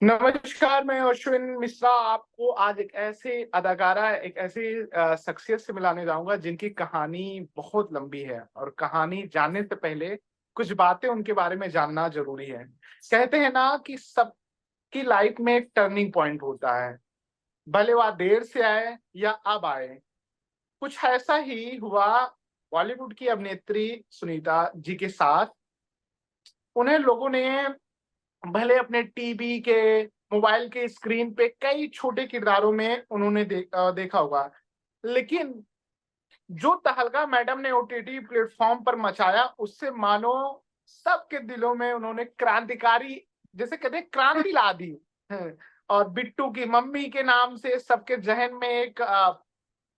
नमस्कार, मैं अश्विन मिश्रा आपको आज एक ऐसे अदाकारा, एक ऐसी शख्सियत से मिलाने जाऊँगा जिनकी कहानी बहुत लंबी है और कहानी जानने से पहले कुछ बातें उनके बारे में जानना ज़रूरी है। कहते हैं ना कि सबकी लाइफ़ में एक टर्निंग पॉइंट होता है, भले वह देर से आए या अब आए। कुछ ऐसा ही हुआ बॉलीवुड की अभिनेत्री सुनीता जी के साथ। उन्हें लोगों ने भले अपने टीवी के, मोबाइल के स्क्रीन पे कई छोटे किरदारों में उन्होंने देखा होगा। लेकिन जो तहलका मैडम ने ओटीटी प्लेटफ़ॉर्म पर मचाया, उससे मानो सबके दिलों में उन्होंने क्रांतिकारी जिसे कहते हैं क्रांति ला दी। हैं, और बिट्टू की मम्मी के नाम से सबके ज़हन में एक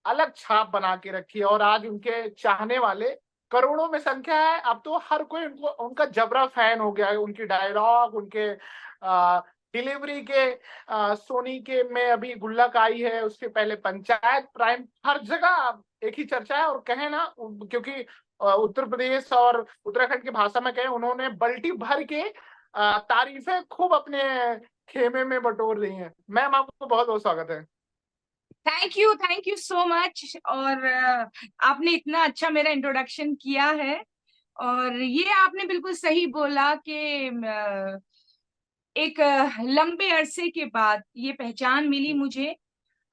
अलग छाप बना के रखी है और आज उनके चाहने वाले करोड़ों में संख्या है। अब तो हर कोई उनको उनका जबरा फैन हो गया है। उनकी डायलॉग, उनके डिलीवरी के सोनी के में अभी गुल्लक आई है, उसके पहले पंचायत, प्राइम, हर जगह एक ही चर्चा है। और कहें ना क्योंकि उत्तर प्रदेश और उत्तराखंड की भाषा में कहें, उन्होंने बाल्टी भर के तारीफ़ें खूब अपने खेमे में बटोर दी हैं। मैम, आपको बहुत-बहुत स्वागत है। Thank you so much. और आपने इतना अच्छा मेरा इंट्रोडक्शन किया है। और ये आपने बिल्कुल सही बोला कि एक लंबे अरसे के बाद ये पहचान मिली मुझे।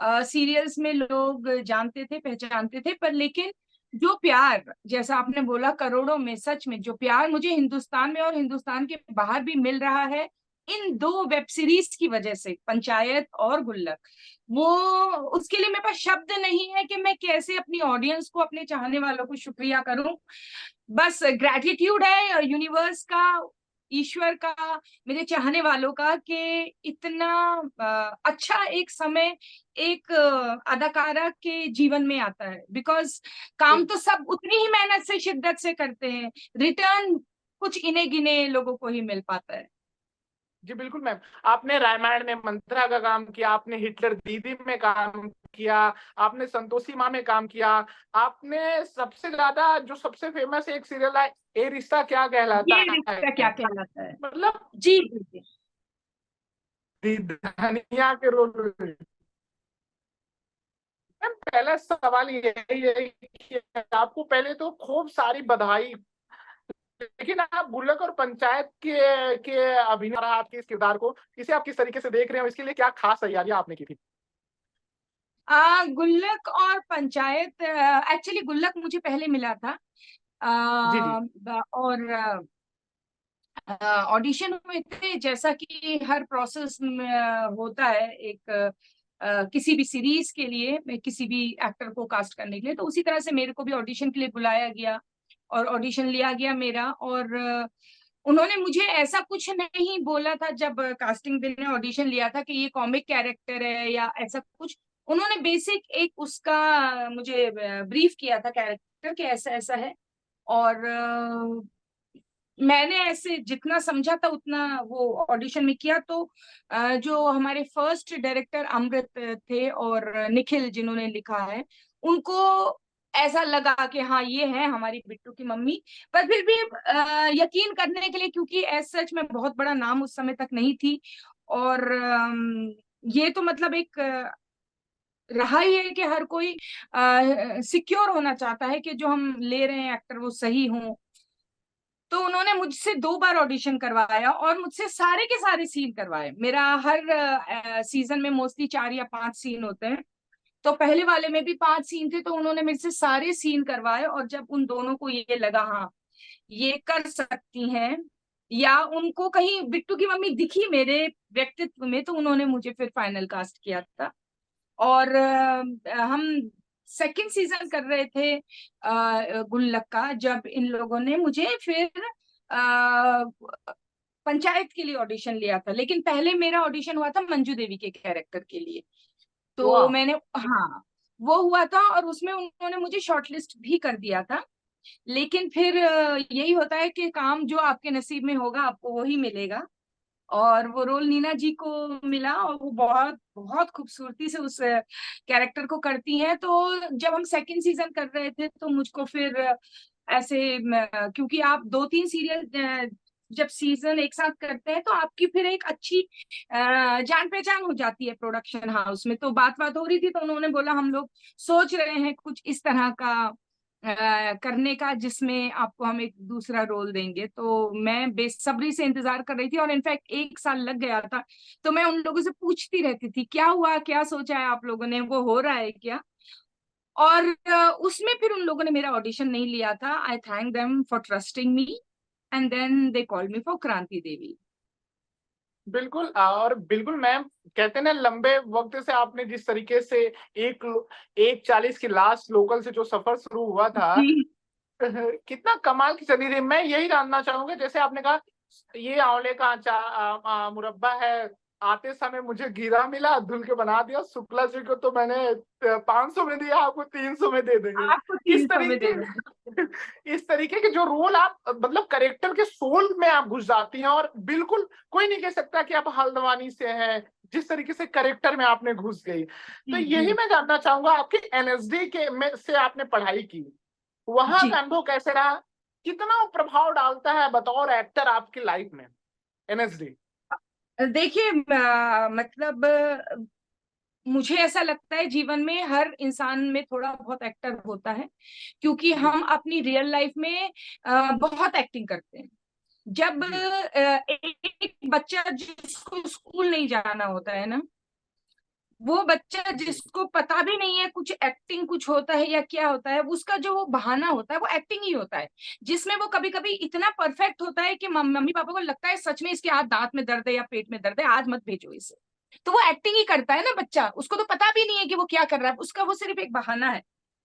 सीरियल्स में लोग जानते थे, पहचानते थे, पर लेकिन जो प्यार, जैसा आपने बोला, करोड़ों में, सच में जो प्यार मुझे हिंदुस्तान में और हिंदुस्तान के बाहर भी मिल रहा है, इन दो वेब सीरीज की वजह से, पंचायत और गुल्लक, वो उसके लिए मेरे पास शब्द नहीं है कि मैं कैसे अपनी ऑडियंस को, अपने चाहने वालों को शुक्रिया करूं। बस ग्रैटिट्यूड है यूनिवर्स का, ईश्वर का, मेरे चाहने वालों का, कि इतना अच्छा एक समय एक अदाकारा के जीवन में आता है। बिकॉज काम तो सब उतनी ही मेहनत से, शिद्दत से करते हैं, रिटर्न कुछ इने गिने लोगों को ही मिल पाता है। जी, बिल्कुल मैम। आपने रामायण में मंत्रा का काम किया, आपने हिटलर दीदी में काम किया, आपने संतोषी माँ में काम किया, आपने सबसे ज़्यादा जो सबसे फ़ेमस एक सीरियल है, ये रिश्ता क्या कहलाता ये रिश्ता क्या है, कहलाता है। मतलब जी जी जी। धनिया के रोल में। मैम, पहला सवाल यही है कि आपको पहले तो खूब सारी बधाई, लेकिन आप गुल्लक और पंचायत के अभिनय रहा आपके इस किरदार को, इसे आप किस तरीके से देख रहे हो? इसके लिए क्या खास तैयारियाँ आपने की थी? गुल्लक और पंचायत, एक्चुअली गुल्लक मुझे पहले मिला था। जी, जी। और ऑडिशन हुए थे, जैसा कि हर प्रोसेस में होता है, एक किसी भी सीरीज के लिए, मैं किसी भी एक्टर को कास्ट करने के लिए, तो उसी तरह से मेरे को भी ऑडिशन के लिए बुलाया गया और ऑडिशन लिया गया मेरा। और उन्होंने मुझे ऐसा कुछ नहीं बोला था जब कास्टिंग दिन ने ऑडिशन लिया था कि ये कॉमिक कैरेक्टर है या ऐसा कुछ। उन्होंने बेसिक एक उसका मुझे ब्रीफ किया था कैरेक्टर कि ऐसा ऐसा है। और मैंने ऐसे जितना समझा था उतना वो ऑडिशन में किया। तो जो हमारे फर्स्ट डायरेक्टर अमृत थे और निखिल जिन्होंने लिखा है, उनको ऐसा लगा कि हाँ, ये है हमारी बिट्टू की मम्मी। पर फिर भी यकीन करने के लिए, क्योंकि एज सच में बहुत बड़ा नाम उस समय तक नहीं थी। और ये तो मतलब एक रहा ही है कि हर कोई सिक्योर होना चाहता है कि जो हम ले रहे हैं एक्टर वो सही हो। तो उन्होंने मुझसे 2 बार ऑडिशन करवाया और मुझसे सारे के सारे सीन करवाए। मेरा हर सीजन में मोस्टली 4 या 5 सीन होते हैं, तो पहले वाले में भी 5 सीन थे, तो उन्होंने मेरे से सारे सीन करवाए। और जब उन दोनों को ये लगा हाँ, ये कर सकती हैं, या उनको कहीं बिट्टू की मम्मी दिखी मेरे व्यक्तित्व में, तो उन्होंने मुझे फिर फाइनल कास्ट किया था। और हम सेकंड सीजन कर रहे थे गुल्लक का, जब इन लोगों ने मुझे फिर अ, पंचायत के लिए ऑडिशन लिया था। लेकिन पहले मेरा ऑडिशन हुआ था मंजू देवी के कैरेक्टर के लिए। तो वाह! मैंने, हाँ, वो हुआ था और उसमें उन्होंने मुझे शॉर्टलिस्ट भी कर दिया था। लेकिन फिर यही होता है कि काम जो आपके नसीब में होगा आपको वही मिलेगा। और वो रोल नीना जी को मिला और वो बहुत बहुत खूबसूरती से उस कैरेक्टर को करती हैं। तो जब हम सेकंड सीजन कर रहे थे तो मुझको फिर ऐसे क्योंकि आप 2-3 सीरियल जब सीजन एक साथ करते हैं तो आपकी फिर एक अच्छी जान पहचान हो जाती है प्रोडक्शन हाउस में। तो बात बात हो रही थी तो उन्होंने बोला हम लोग सोच रहे हैं कुछ इस तरह का करने का, जिसमें आपको हम एक दूसरा रोल देंगे। तो मैं बेसब्री से इंतजार कर रही थी, और इनफैक्ट एक साल लग गया था। तो मैं उन लोगों से पूछती रहती थी क्या हुआ, क्या सोचा है आप लोगों ने, वो हो रहा है क्या। और उसमें फिर उन लोगों ने मेरा ऑडिशन नहीं लिया था। I thank them for trusting me, and then they called me for Kranti Devi. बिल्कुल। और बिल्कुल मैम, कहते हैं ना, लंबे वक्त से आपने जिस तरीके से एक 1:40 की लास्ट लोकल से जो सफर शुरू हुआ था, जी कितना कमाल की जर्नी रही। मैं यही जानना चाहूंगा, जैसे आपने कहा ये आंवले का मुरब्बा है, आते समय मुझे घिरा मिला, धुल के बना दिया, शुक्ला जी को तो मैंने 500 में दिया, आपको 300 में दे देंगे। आपको तीन इस सौ में तरीके दे देंगे। इस तरीके के जो रोल आप, मतलब करेक्टर के सोल में आप घुस जाती हैं, और बिल्कुल कोई नहीं कह सकता कि आप हल्द्वानी से हैं, जिस तरीके से करेक्टर में आपने घुस गई। तो जी यही जी मैं जानना चाहूंगा, आपकी एनएसडी के में से आपने पढ़ाई की, वहां जी। का अनुभव कैसे रहा, कितना वो प्रभाव डालता है बतौर एक्टर आपकी लाइफ में, एनएसडी? देखिए मतलब मुझे ऐसा लगता है जीवन में हर इंसान में थोड़ा बहुत एक्टर होता है, क्योंकि जी हम अपनी रियल लाइफ में बहुत एक्टिंग करते हैं। जब जी एक बच्चा जिसको स्कूल नहीं जाना होता है ना, वो बच्चा जी जिसको पता भी नहीं है कुछ एक्टिंग कुछ होता है या क्या होता है, उसका जो वो बहाना होता है वो एक्टिंग ही होता है, जिसमें वो कभी कभी इतना परफेक्ट होता है कि मम्मी पापा को लगता है सच में इसके हाथ दांत में दर्द है या पेट में दर्द है, आज मत भेजो इसे। तो वो एक्टिंग ही करता है ना बच्चा, उसको तो पता भी नहीं है कि वो क्या कर रहा है, उसका वो सिर्फ एक बहाना है।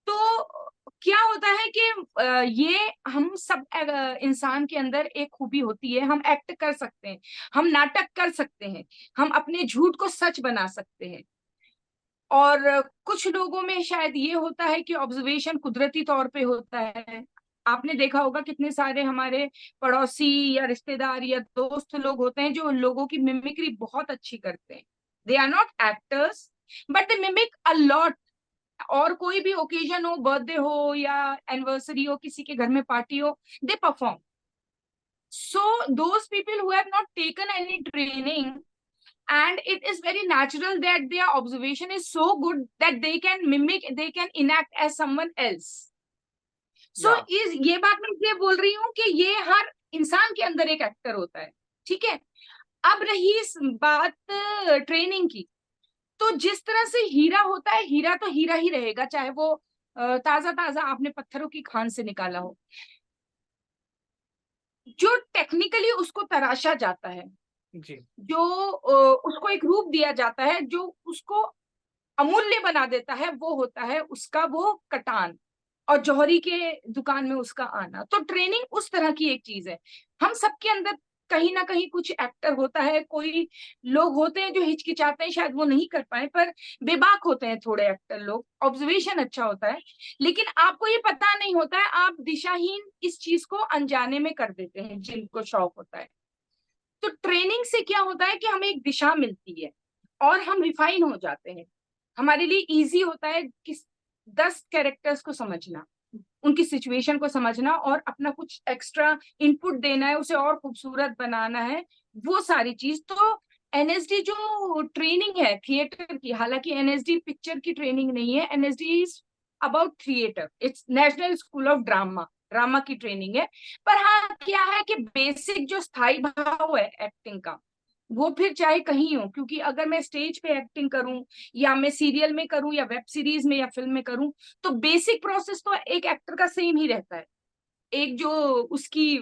तो क्या होता है कि ये हम सब इंसान के अंदर एक खूबी होती है, हम एक्ट कर सकते हैं, हम नाटक कर सकते हैं, हम अपने झूठ को सच बना सकते हैं। और कुछ लोगों में शायद ये होता है कि ऑब्जर्वेशन कुदरती तौर पे होता है। आपने देखा होगा कितने सारे हमारे पड़ोसी या रिश्तेदार या दोस्त लोग होते हैं जो लोगों की मिमिक्री बहुत अच्छी करते हैं। They are not actors but they mimic a lot. और कोई भी ओकेजन हो, बर्थडे हो या एनिवर्सरी हो, किसी के घर में पार्टी हो, they perform. So those people who have not taken any training, and it is very natural that their observation is so good that they can mimic, they can enact as someone else. So या इस ये बात मैं इसलिए बोल रही हूँ कि ये हर इंसान के अंदर एक एक्टर होता है। ठीक है। अब रही इस बात ट्रेनिंग की, तो जिस तरह से हीरा होता है, हीरा तो हीरा ही रहेगा, चाहे वो ताजा ताजा आपने पत्थरों की खान से निकाला हो। जो टेक्निकली उसको तराशा जाता है, जी जो उसको एक रूप दिया जाता है, जो उसको अमूल्य बना देता है, वो होता है उसका वो कटान और जौहरी के दुकान में उसका आना। तो ट्रेनिंग उस तरह की एक चीज है। हम सबके अंदर कहीं ना कहीं कुछ एक्टर होता है। कोई लोग होते हैं जो हिचकिचाते हैं, शायद वो नहीं कर पाए, पर बेबाक होते हैं थोड़े एक्टर लोग, ऑब्जर्वेशन अच्छा होता है, लेकिन आपको ये पता नहीं होता है, आप दिशाहीन इस चीज को अनजाने में कर देते हैं जिनको शौक होता है। तो ट्रेनिंग से क्या होता है कि हमें एक दिशा मिलती है और हम रिफाइन हो जाते हैं। हमारे लिए इजी होता है कि 10 कैरेक्टर्स को समझना, उनकी सिचुएशन को समझना और अपना कुछ एक्स्ट्रा इनपुट देना है, उसे और खूबसूरत बनाना है, वो सारी चीज। तो एनएसडी जो ट्रेनिंग है थिएटर की, हालांकि एनएसडी पिक्चर की ट्रेनिंग नहीं है, NSD is about theatre, it's national School of drama, drama की ट्रेनिंग है। पर हाँ क्या है कि बेसिक जो स्थायी भाव है एक्टिंग का, वो फिर चाहे कहीं हो, क्योंकि अगर मैं स्टेज पे एक्टिंग करूं या मैं सीरियल में करूं या वेब सीरीज में या फिल्म में करूं, तो बेसिक प्रोसेस तो एक एक्टर का सेम ही रहता है। एक जो उसकी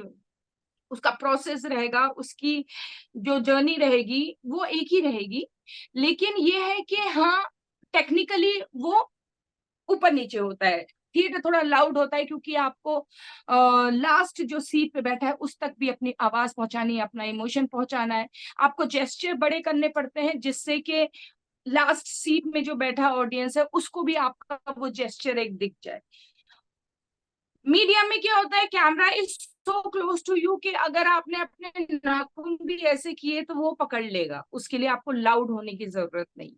उसका प्रोसेस रहेगा, उसकी जो जर्नी रहेगी वो एक ही रहेगी। लेकिन ये है कि हाँ टेक्निकली वो ऊपर नीचे होता है। थिएटर थोड़ा लाउड होता है क्योंकि आपको लास्ट जो सीट पे बैठा है उस तक भी अपनी आवाज पहुंचानी है, अपना इमोशन पहुंचाना है। आपको जेस्चर बड़े करने पड़ते हैं जिससे कि लास्ट सीट में जो बैठा ऑडियंस है उसको भी आपका वो जेस्चर एक दिख जाए। मीडिया में क्या होता है, camera is so close to you कि अगर आपने अपने नाखून भी ऐसे किए तो वो पकड़ लेगा, उसके लिए आपको लाउड होने की जरूरत नहीं।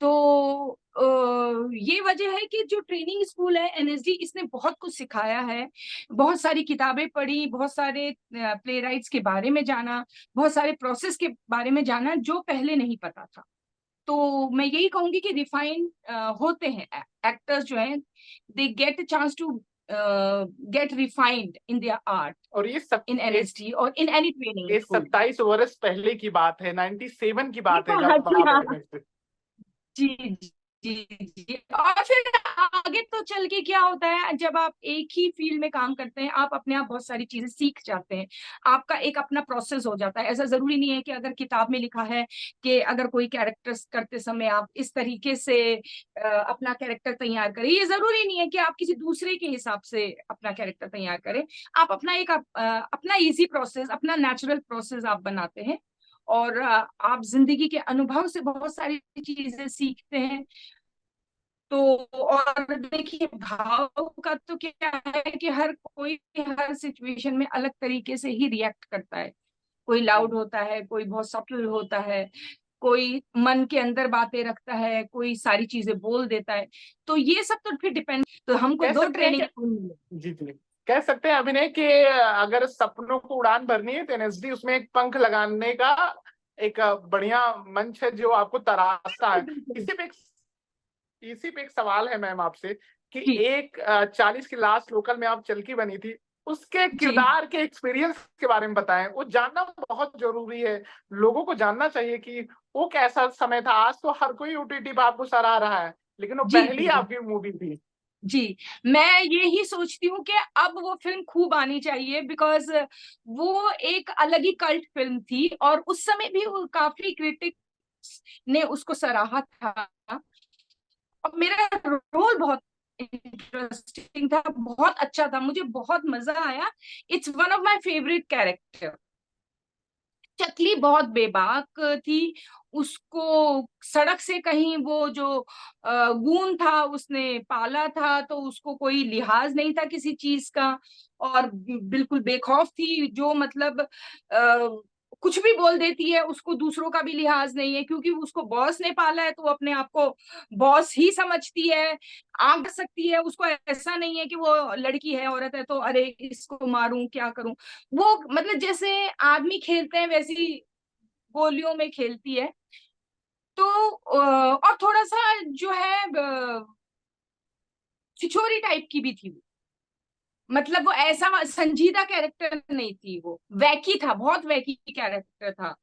तो ये वजह है कि जो ट्रेनिंग स्कूल है एनएसडी, इसने बहुत कुछ सिखाया है। बहुत सारी किताबें पढ़ी, बहुत सारे प्ले राइट्स के बारे में जाना, बहुत सारे प्रोसेस के बारे में जाना जो पहले नहीं पता था। तो मैं यही कहूंगी कि रिफाइंड होते हैं एक्टर्स जो हैं, they get a chance to get refined in their art और इन एनएसडी और इन एनी ट्रेनिंग ये स्कूल। 27 वर्ष पहले की बात है, 97 की बात है हाँ जब जी, आप हाँ एडमिट। जी जी जी। और फिर आगे तो चल के क्या होता है, जब आप एक ही फील्ड में काम करते हैं, आप अपने आप बहुत सारी चीजें सीख जाते हैं। आपका एक अपना प्रोसेस हो जाता है। ऐसा जरूरी नहीं है कि अगर किताब में लिखा है कि अगर कोई कैरेक्टर्स करते समय आप इस तरीके से अपना कैरेक्टर तैयार करें, ये जरूरी नहीं है कि आप किसी दूसरे के हिसाब से अपना कैरेक्टर तैयार करें। आप अपना एक अपना इजी प्रोसेस, अपना नेचुरल प्रोसेस आप बनाते हैं, और आप जिंदगी के अनुभव से बहुत सारी चीजें सीखते हैं। तो और देखिए, भाव का तो क्या है कि हर कोई हर सिचुएशन में अलग तरीके से ही रिएक्ट करता है। कोई लाउड होता है, कोई बहुत सटल होता है, कोई मन के अंदर बातें रखता है, कोई सारी चीजें बोल देता है। तो ये सब तो फिर डिपेंड, तो हमको कह दो सकते हैं ट्रेनिंग। कि जी जी, कह सकते हैं अभिनय कि अगर सपनों को उड़ान भरनी है तो एनएसडी उसमें एक पंख लगाने का एक बढ़िया मंच है जो आपको तराशता है। इसी पे एक सवाल है मैम आपसे कि जी एक 40 की लास्ट लोकल में आप चलकी बनी थी, उसके जी किरदार के एक्सपीरियंस के बारे में बताएं। वो जानना बहुत जरूरी है, लोगों को जानना चाहिए कि वो कैसा समय था। आज तो हर कोई ओटीटी पे आपको सराह रहा है, लेकिन वो जी पहली जी आपकी मूवी थी। जी। मैं यही सोचती हूँ कि अब वो फिल्म खूब आनी चाहिए, बिकॉज वो एक अलग ही कल्ट फिल्म थी, और उस समय भी वो काफी क्रिटिक्स ने उसको सराहा था। और मेरा रोल बहुत इंटरेस्टिंग था, बहुत अच्छा था, मुझे बहुत मजा आया। It's one of my favourite character. Chakli बहुत बेबाक थी। उसको सड़क से कहीं वो जो गून था उसने पाला था, तो उसको कोई लिहाज नहीं था किसी चीज का, और बिल्कुल बेखौफ थी, जो मतलब कुछ भी बोल देती है, उसको दूसरों का भी लिहाज नहीं है, क्योंकि उसको बॉस ने पाला है तो वो अपने आप को बॉस ही समझती है। आग सकती है, उसको ऐसा नहीं है कि वो लड़की है, औरत है, तो अरे इसको मारूं क्या करूं। वो मतलब जैसे आदमी खेलते हैं वैसी गोलियों में खेलती है। तो और थोड़ा सा जो है छिछोरी टाइप की भी थी वो। मतलब वो ऐसा संजीदा कैरेक्टर नहीं थी, वो वैकी था, बहुत वैकी कैरेक्टर था।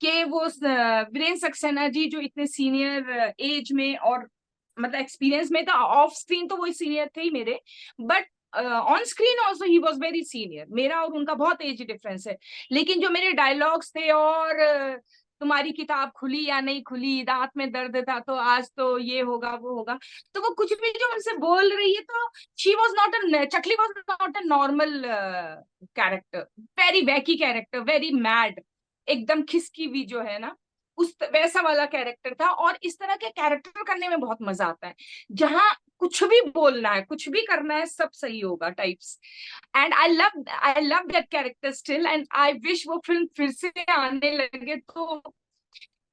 कि वो वीरेंद्र सक्सेना जी जो इतने सीनियर एज में और मतलब एक्सपीरियंस में था, ऑफ स्क्रीन तो वो सीनियर थे ही मेरे, but on screen also he was very senior. मेरा और उनका बहुत एज डिफरेंस है। लेकिन जो मेरे डायलॉग्स थे, और तुम्हारी किताब खुली या नहीं खुली, दांत में दर्द था तो आज तो ये होगा वो होगा, तो वो कुछ भी जो उनसे बोल रही है, तो she was not a chakli was not a normal character, very वैकी character, very mad, एकदम खिसकी हुई जो है ना, उस वैसा वाला कैरेक्टर था। और इस तरह के कैरेक्टर करने में बहुत मजा आता है, जहां कुछ भी बोलना है, कुछ भी करना है, सब सही होगा types. And I love that character still, and I wish वो फिल्म फिर से आने लगे, तो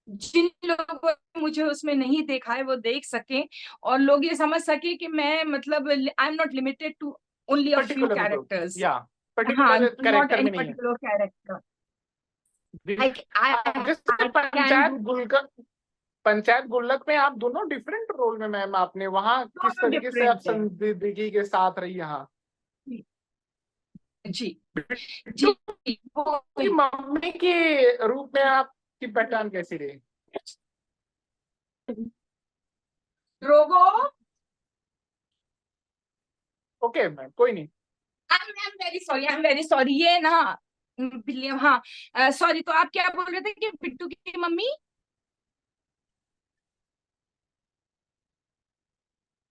जिन लोगों ने मुझे उसमें नहीं देखा है वो देख सके, और लोग ये समझ सके कि मैं मतलब I am not limited to only a few particular group characters. या हाँ, पर्टिकुलर नॉट कैरेक्टर एनी में नहीं है। Particular character. जी। आई जैसे आई कैन डू पंचायत गुल्लक में आप दोनों डिफरेंट रोल में मैम, आपने वहाँ किस तरीके से आप डिफरेंट है। संजीदगी के साथ रही यहाँ। जी बिट्टू जी। वो की मम्मी के रूप में आपकी पहचान कैसी रही। रोबो, ओके मैम, कोई नहीं। आई एम वेरी सॉरी ये ना, विलियम, हाँ सॉरी। तो आप क्या बोल रहे थे कि बिट्टू की मम्मी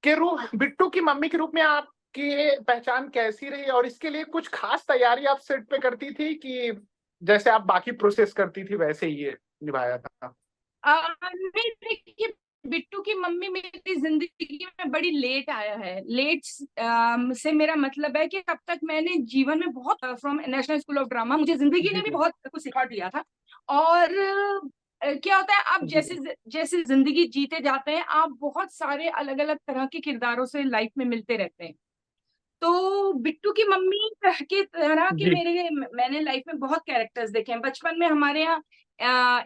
के रूप बिट्टू की मम्मी के रूप में आपकी पहचान कैसी रही, और इसके लिए कुछ खास तैयारी आप सेट पे करती थी कि जैसे आप बाकी प्रोसेस करती थी वैसे ही ये निभाया था। नहीं देखिए, बिट्टू की मम्मी मेरी जिंदगी में बड़ी लेट आया है। लेट से मेरा मतलब है कि तब तक मैंने जीवन में बहुत from national School of drama, मुझे जिंदगी जी ने भी जी। बहुत कुछ सिखा दिया था। और क्या होता है, आप जी जैसे जैसे जिंदगी जीते जाते हैं, आप बहुत सारे अलग अलग तरह के किरदारों से लाइफ में मिलते रहते हैं। तो बिट्टू की मम्मी की तरह के जी। मैंने लाइफ में बहुत कैरेक्टर्स देखे हैं। बचपन में हमारे यहाँ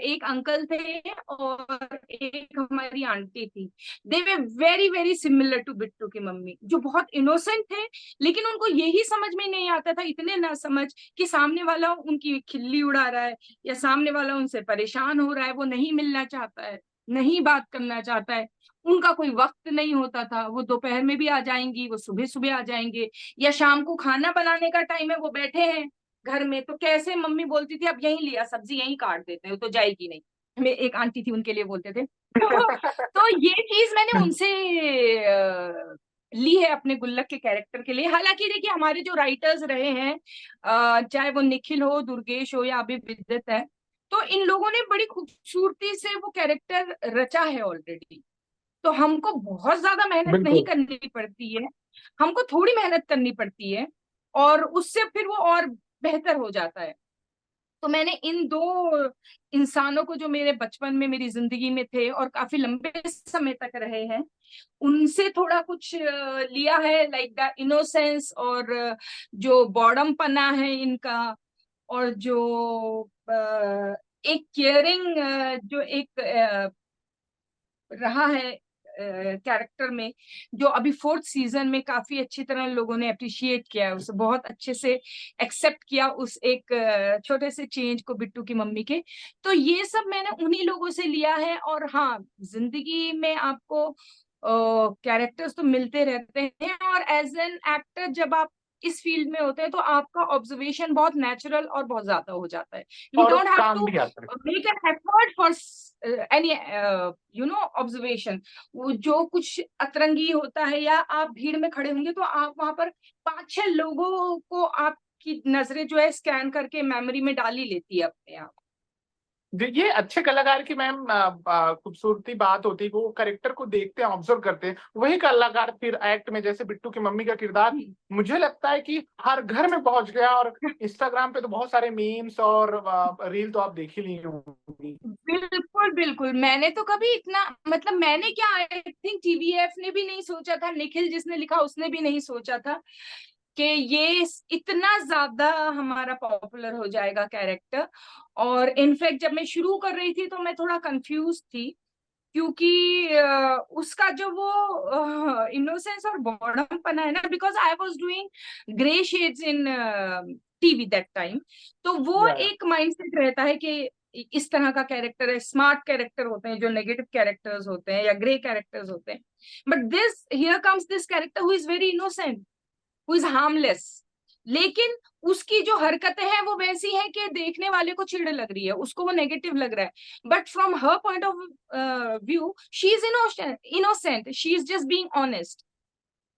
एक अंकल थे और एक हमारी आंटी थी। They were very very similar to Bittu की मम्मी, जो बहुत इनोसेंट थे, लेकिन उनको यही समझ में नहीं आता था, इतने ना समझ, कि सामने वाला उनकी खिल्ली उड़ा रहा है या सामने वाला उनसे परेशान हो रहा है, वो नहीं मिलना चाहता है, नहीं बात करना चाहता है। उनका कोई वक्त नहीं होता था, वो दोपहर में भी आ जाएंगी, वो सुबह सुबह आ जाएंगे, या शाम को खाना बनाने का टाइम है, वो बैठे हैं घर में, तो कैसे मम्मी बोलती थी अब यहीं लिया, सब्जी यहीं काट देते हैं, वो तो जाएगी नहीं। हमें एक आंटी थी, उनके लिए बोलते थे। तो ये चीज मैंने उनसे ली है अपने गुल्लक के कैरेक्टर के लिए। हालांकि देखिए, हमारे जो राइटर्स रहे हैं, चाहे वो निखिल हो, दुर्गेश हो, या अभी विद्युत है, तो इन लोगों ने बड़ी खूबसूरती से वो कैरेक्टर रचा है ऑलरेडी। तो हमको बहुत ज्यादा मेहनत नहीं बिल्कुल। करनी पड़ती है, हमको थोड़ी मेहनत करनी पड़ती है, और उससे फिर वो और बेहतर हो जाता है। तो मैंने इन दो इंसानों को, जो मेरे बचपन में मेरी जिंदगी में थे और काफी लंबे समय तक रहे हैं, उनसे थोड़ा कुछ लिया है, लाइक द इनोसेंस, और जो बॉडम पना है इनका, और जो एक केयरिंग जो एक रहा है कैरेक्टर में, जो अभी फोर्थ सीजन में काफी अच्छी तरह लोगों ने अप्रिशिएट किया है, उसे बहुत अच्छे से एक्सेप्ट किया, उस एक छोटे से चेंज को बिट्टू की मम्मी के। तो ये सब मैंने उन्हीं लोगों से लिया है। और हाँ, जिंदगी में आपको कैरेक्टर्स तो मिलते रहते हैं, और एज एन एक्टर जब आप इस फील्ड में होते हैं, तो आपका ऑब्जर्वेशन बहुत नेचुरल और बहुत ज्यादा हो जाता है। यू और डोंट हैव काम टू भी आता है। Make an effort for any observation. वो जो कुछ अतरंगी होता है, या आप भीड़ में खड़े होंगे, तो आप वहां पर 5-6 लोगों को आपकी नजरें जो है स्कैन करके मेमोरी में डाल ही लेती है अपने आप। ये अच्छे कलाकार की मैम खूबसूरती बात होती है कि वो करेक्टर को देखते हैं, ऑब्जर्व करते हैं, वही कलाकार फिर एक्ट में, जैसे बिट्टू की मम्मी का किरदार मुझे लगता है कि हर घर में पहुंच गया। और इंस्टाग्राम पे तो बहुत सारे मीम्स और रील तो आप देख ही ली होंगी। बिल्कुल बिल्कुल, मैंने तो कभी इतना, मतलब मैंने क्या, आई थिंक टीवीएफ ने भी नहीं सोचा था, निखिल जिसने लिखा उसने भी नहीं सोचा था कि ये इतना ज्यादा हमारा पॉपुलर हो जाएगा कैरेक्टर। और इनफैक्ट जब मैं शुरू कर रही थी तो मैं थोड़ा कंफ्यूज थी, क्योंकि उसका जो वो इनोसेंस और बॉडमपना है ना, because I was doing grey shades in TV that time. तो वो या एक माइंडसेट रहता है कि इस तरह का कैरेक्टर है, स्मार्ट कैरेक्टर होते हैं जो नेगेटिव कैरेक्टर्स होते हैं या ग्रे कैरेक्टर्स होते हैं। But this here comes this character who is very innocent, who is harmless, लेकिन उसकी जो हरकतें हैं वो वैसी हैं कि देखने वाले को चिढ़ लग रही है, उसको वो नेगेटिव लग रहा है, but from her point of view she is innocent, she is just being honest.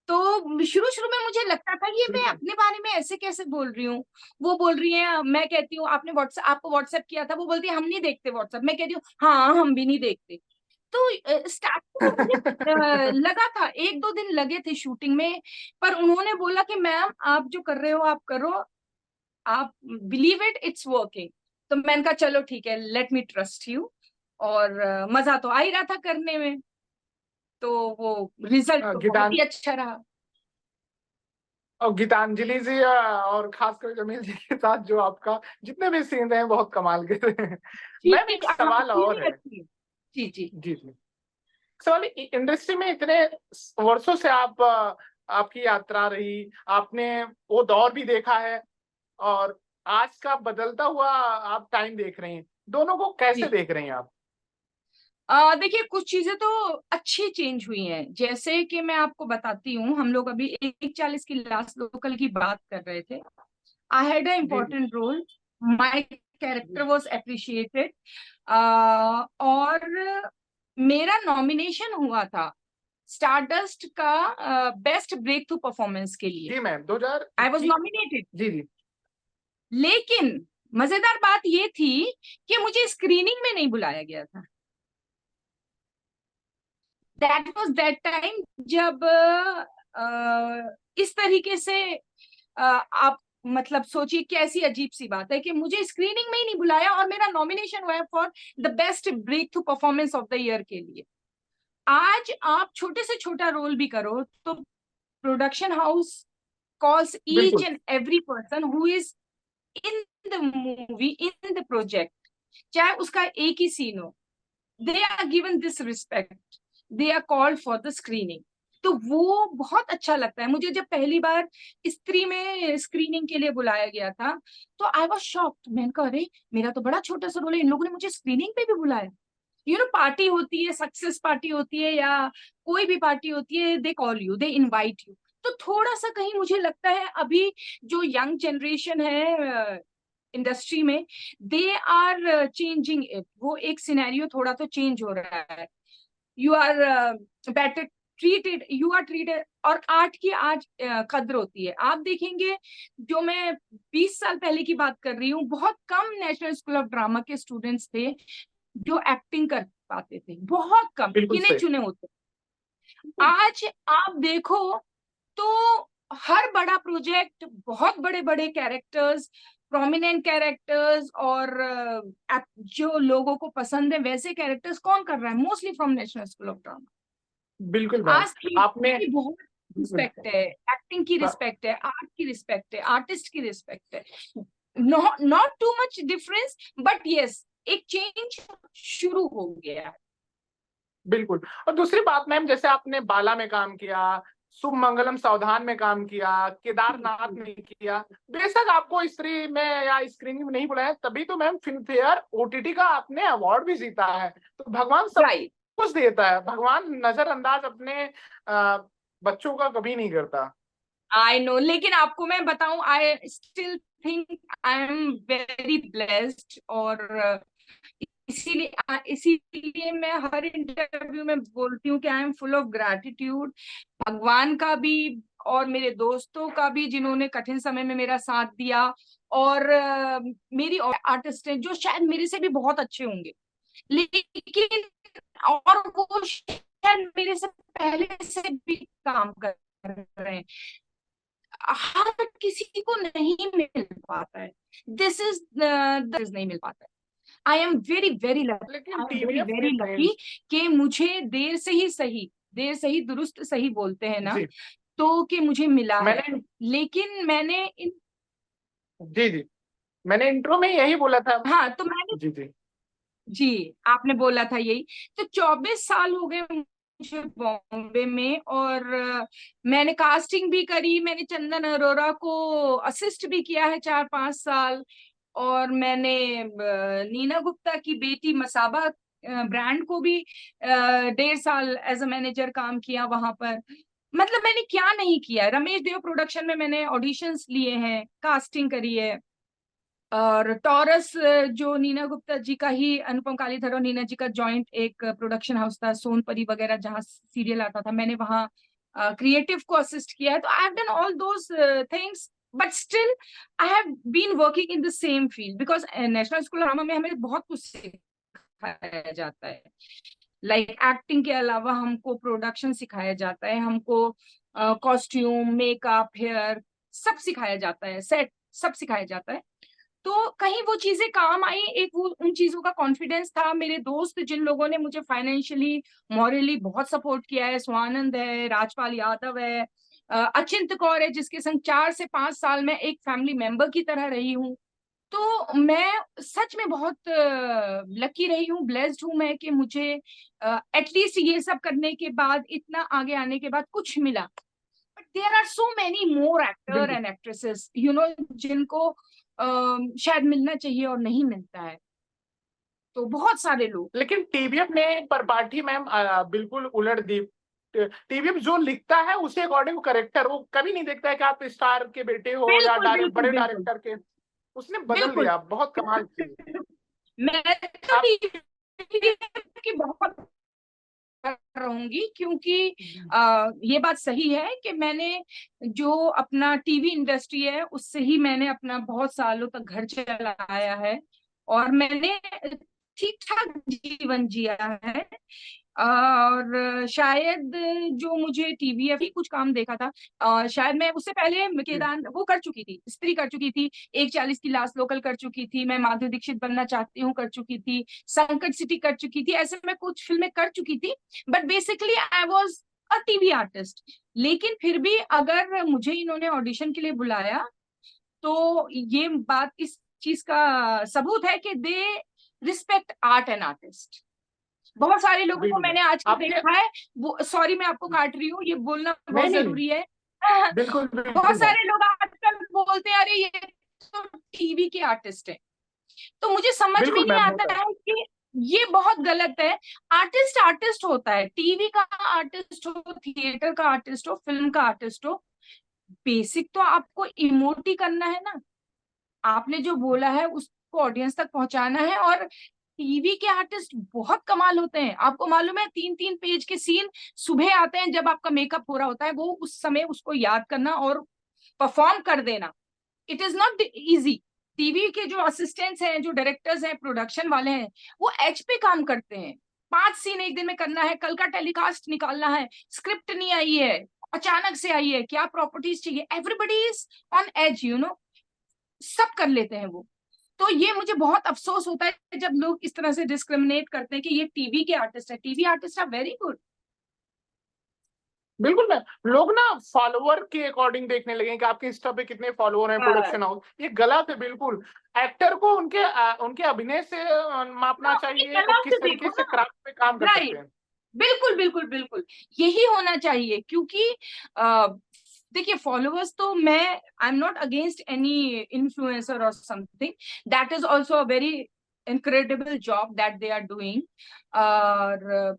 तो शुरू शुरू में मुझे लगता था ये मैं बिल्कुल। अपने बारे में ऐसे कैसे बोल रही हूँ। वो बोल रही है, मैं कहती हूँ आपने व्हाट्सएप, आपको व्हाट्सएप किया था, वो बोलती है हम नहीं देखते व्हाट्सएप, मैं कहती हूँ हाँ हम भी नहीं देखते। तो स्टार्टिंग में मुझे लगा था, 1-2 दिन लगे थे शूटिंग में, पर उन्होंने बोला कि मैम आप जो कर रहे हो आप करो, आप बिलीव इट, इट्स वर्किंग। तो मैंने कहा चलो ठीक है, लेट मी ट्रस्ट यू। और मजा तो आ ही रहा था करने में, तो वो रिजल्ट तो बहुत गीतां ही अच्छा रहा। और गीतांजलि जी और खासकर जमील जी के साथ जो आपका जितने भी सीन रहे हैं बहुत कमाल के रहे। जी मैम एक हाँ, सवाल और पूरी है। अच्छी है। जी जी। जी जी। सवाल, इंडस्ट्री में इतने वर्षों से आप आपकी यात्रा रही, आपने वो दौर भी देखा है और आज का बदलता हुआ आप टाइम देख रहे हैं, दोनों को कैसे जी देख रहे हैं आप? देखिए, कुछ चीजें तो अच्छी चेंज हुई हैं, जैसे कि मैं आपको बताती हूँ, हम लोग अभी 1:40 की लास्ट लोकल की बात कर रहे थे। आई हैड अ जी जी इम्पोर्टेंट रोल, माय कैरेक्टर जी। वाज अप्रिशिएटेड, और मेरा नॉमिनेशन हुआ था स्टारडस्ट का बेस्ट ब्रेक थ्रू परफॉर्मेंस के लिए। जी मैम आई वाज 2021। नॉमिनेटेड, जी जी। लेकिन मजेदार बात ये थी कि मुझे स्क्रीनिंग में नहीं बुलाया गया था। दैट वाज दैट टाइम जब इस तरीके से आप मतलब सोचिए कैसी अजीब सी बात है कि मुझे स्क्रीनिंग में ही नहीं बुलाया और मेरा नॉमिनेशन हुआ है for the best breakthrough performance of the year के लिए। आज आप छोटे से छोटा रोल भी करो तो प्रोडक्शन हाउस कॉल्स ईच बिल्कुल and every person who is in the movie, in the project, चाहे उसका एक ही सीन हो, they are given this respect, they are called for the screening. तो वो बहुत अच्छा लगता है मुझे। जब पहली बार स्त्री में स्क्रीनिंग के लिए बुलाया गया था तो आई वॉज शॉक्ड। मैंने कहा अरे मेरा तो बड़ा छोटा सा रोल है, इन लोगों ने मुझे स्क्रीनिंग पे भी बुलाया। पार्टी होती है, सक्सेस पार्टी होती है या कोई भी पार्टी होती है, they call you, they invite you. तो थोड़ा सा कहीं मुझे लगता है अभी जो यंग जनरेशन है इंडस्ट्री में, दे आर चेंजिंग इट। वो एक सिनेरियो थोड़ा तो चेंज हो रहा है। You are better treated, you are treated. और आर्ट की आज कद्र होती है। आप देखेंगे, जो मैं 20 साल पहले की बात कर रही हूँ, बहुत कम नेशनल स्कूल ऑफ ड्रामा के स्टूडेंट्स थे जो एक्टिंग कर पाते थे, बहुत कम, बिल्कुल गिने सही। चुने होते। आज आप देखो तो हर बड़ा प्रोजेक्ट, बहुत बड़े बड़े कैरेक्टर्स, प्रोमिनेंट कैरेक्टर्स, और जो लोगों को पसंद है वैसे कैरेक्टर्स कौन कर रहा है? Mostly from national School of drama. बिल्कुल मैम। आज थिएटर आपने की बहुत बिल्कुल रिस्पेक्ट है, एक्टिंग की रिस्पेक्ट है, आर्ट की रिस्पेक्ट है, आर्टिस्ट की रिस्पेक्ट है। Not too much difference, but yes, एक चेंज शुरू हो गया है। बिल्कुल। और दूसरी बात मैम, जैसे आपने बाला में काम किया, शुभ मंगलम सावधान में काम किया, केदारनाथ में किया, बेशक आपको स्त्री में या स्क्रीनिंग में नहीं बुलाया, तभी तो मैम फिल्म फेयर ओटीटी का आपने अवार्ड भी जीता है। तो भगवान सब राइट, कुछ देता है, भगवान नजरअंदाज अपने बच्चों का कभी नहीं करता। I know. लेकिन आपको मैं बताऊं, I still think I am very blessed. और इसीलिए मैं हर इंटरव्यू में बोलती हूँ कि I am full of gratitude, भगवान का भी और मेरे दोस्तों का भी जिन्होंने कठिन समय में मेरा साथ दिया। और मेरी आर्टिस्ट हैं जो शायद मेरे से भी बहुत अच्छे होंगे, लेकिन और वो शायद मेरे से पहले से भी काम कर रहे हैं। हर किसी को नहीं मिल पाता है, दिस इज नहीं मिल पाता है। I am very very lucky, लेकिन आई एम वेरी टीवीएफ ने वेरी कहीं। लकी कि मुझे देर से ही सही, देर से ही दुरुस्त सही बोलते हैं ना, जी। तो कि मुझे मिला है। मैंने लेकिन मैंने इन जी जी, मैंने इंट्रो में यही बोला था। हाँ, तो मैंने, जी जी। जी, आपने बोला था यही। तो 24 साल हो गए मुझे बॉम्बे में, और मैंने कास्टिंग भी करी, मैंने चंदन अरोरा को असिस्ट भी किया है 4-5 साल। और मैंने नीना गुप्ता की बेटी मसाबा ब्रांड को भी 1.5 साल एज अ मैनेजर काम किया वहां पर। मतलब मैंने क्या नहीं किया। रमेश देव प्रोडक्शन में मैंने ऑडिशंस लिए हैं, कास्टिंग करी है। और टॉरस, जो नीना गुप्ता जी का ही, अनुपम कालीधर और नीना जी का जॉइंट एक प्रोडक्शन हाउस था, सोनपरी वगैरह, जहाँ सीरियल आता था, मैंने वहाँ क्रिएटिव को असिस्ट किया है। तो I have done all those things, but still I have been working in the same field, because National School of Drama में हमें बहुत कुछ सिखाया जाता है। लाइक एक्टिंग के अलावा हमको प्रोडक्शन सिखाया जाता है, हमको कॉस्ट्यूम, मेकअप, हेयर सब सिखाया जाता है, सेट सब सिखाया जाता है। तो कहीं वो चीजें काम आई, एक वो उन चीजों का कॉन्फिडेंस था। मेरे दोस्त जिन लोगों ने मुझे फाइनेंशियली, मॉरली बहुत सपोर्ट किया है, स्वानंद है, राजपाल यादव है, अचिंत कौर है, जिसके संग 4 से 5 साल में एक फैमिली मेंबर की तरह रही हूँ। तो मैं सच में बहुत लकी रही हूँ, ब्लेस्ड हूँ मैं, कि मुझे एटलीस्ट ये सब करने के बाद, इतना आगे आने के बाद कुछ मिला। But there are so many more actor बिल्कुल। एंड एक्ट्रेसेस जिनको शायद मिलना चाहिए और नहीं मिलता है। तो बहुत सारे लोग। लेकिन टीवीएफ ने पर पार्टी मैम बिल्कुल उलट दी। टीवीएफ जो लिखता है उसे अकॉर्डिंग करेक्टर, वो कभी नहीं देखता है कि आप स्टार के बेटे हो या बिल्कुल बिल्कुल बड़े बिल्कुल डायरेक्टर के। उसने बदल बिल्कुल। दिया, बहुत कमाल चीज। मैं तो आप की बहुत रहूंगी, क्योंकि ये बात सही है कि मैंने जो अपना टीवी इंडस्ट्री है उससे ही मैंने अपना बहुत सालों तक घर चलाया है, और मैंने ठीक ठाक जीवन जिया है। और शायद जो मुझे टीवीएफ ही कुछ काम देखा था, शायद मैं उससे पहले जी केदार वो कर चुकी थी, स्त्री कर चुकी थी, 1:40 की लास्ट लोकल कर चुकी थी, मैं माधुरी दीक्षित बनना चाहती हूँ कर चुकी थी, संकट सिटी कर चुकी थी, ऐसे मैं कुछ फिल्में कर चुकी थी। But basically I was a TV artist. लेकिन फिर भी अगर मुझे इन्होंने ऑडिशन के लिए बुलाया तो ये बात इस चीज का सबूत है कि they respect art and artist. बहुत सारे लोगों को बिल्कुल मैम। मैंने आजकल आपके देखा है, वो सॉरी मैं आपको काट रही हूँ, ये बोलना नहीं बहुत नहीं नहीं, जरूरी है। बिल्कुल बहुत बिल्कुल मैम। सारे लोग आजकल बोलते हैं अरे ये तो टीवी के आर्टिस्ट है। तो मुझे समझ में बिल्कुल नहीं मैम होता आता है। है कि ये बहुत गलत है। आर्टिस्ट आर्टिस्ट होता है, टीवी का आर्टिस्ट हो, थिएटर का आर्टिस्ट हो, फिल्म का आर्टिस्ट हो, बेसिक तो आपको इमोट ही करना है ना। आपने जो बोला है उसको ऑडियंस तक पहुंचाना है। और टीवी के आर्टिस्ट बहुत कमाल होते हैं, आपको मालूम है 3-3 पेज के सीन सुबह आते हैं जब आपका मेकअप हो रहा होता है, वो उस समय उसको याद करना और परफॉर्म कर देना, it is not easy. TV के जो असिस्टेंट्स हैं, जो डायरेक्टर्स हैं, प्रोडक्शन वाले हैं, वो एच पे काम करते हैं। 5 सीन एक दिन में करना है, कल का टेलीकास्ट निकालना है, स्क्रिप्ट नहीं आई है, अचानक से आई है, क्या प्रॉपर्टीज चाहिए, एवरीबडी इज ऑन एज, सब कर लेते हैं वो। तो ये मुझे बहुत अफसोस होता है जब लोग इस तरह से डिस्क्रिमिनेट करते हैं कि ये टीवी के आर्टिस्ट है। TV artist are very good. बिल्कुल मैम, लोग ना फॉलोवर के अकॉर्डिंग देखने लगे कि आपके इंस्टा पे कितने फॉलोवर हैं, बस प्रोडक्शन हाउस, ये गलत है बिल्कुल। एक्टर को उनके अभिनय से मापना एक चाहिए और कला से किस तरीके देखो से ना। क्राफ्ट पे काम कर सकते राइट, हैं। बिल्कुल बिल्कुल बिल्कुल, यही होना चाहिए। क्योंकि अ, देखिए फॉलोअर्स तो मैं, I am not against any influencer और something, that is also a very incredible job that they are doing, और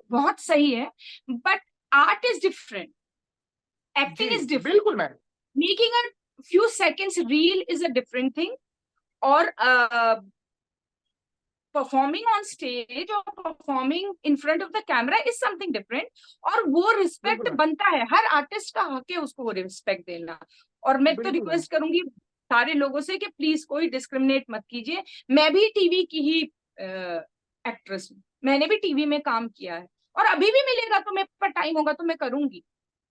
बहुत सही है। बट आर्ट इज डिफरेंट, जी एक्टिंग इज डिफरेंट, बिल्कुल ma'am. Making a few seconds reel is a different thing, और performing on stage or performing in front of the camera is something different। और वो बिल्कुल रिस्पेक्ट मैम। बनता है, हर artist का हक है उसको वो रिस्पेक्ट देना। और मैं तो बिल्कुल मैम। रिक्वेस्ट करूंगी सारे लोगों से कि प्लीज कोई डिस्क्रिमिनेट मत कीजिए। मैं भी टीवी की ही एक्ट्रेस हूँ, मैंने भी टीवी में काम किया है, और अभी भी मिलेगा तो मेरे पास टाइम होगा तो मैं करूंगी।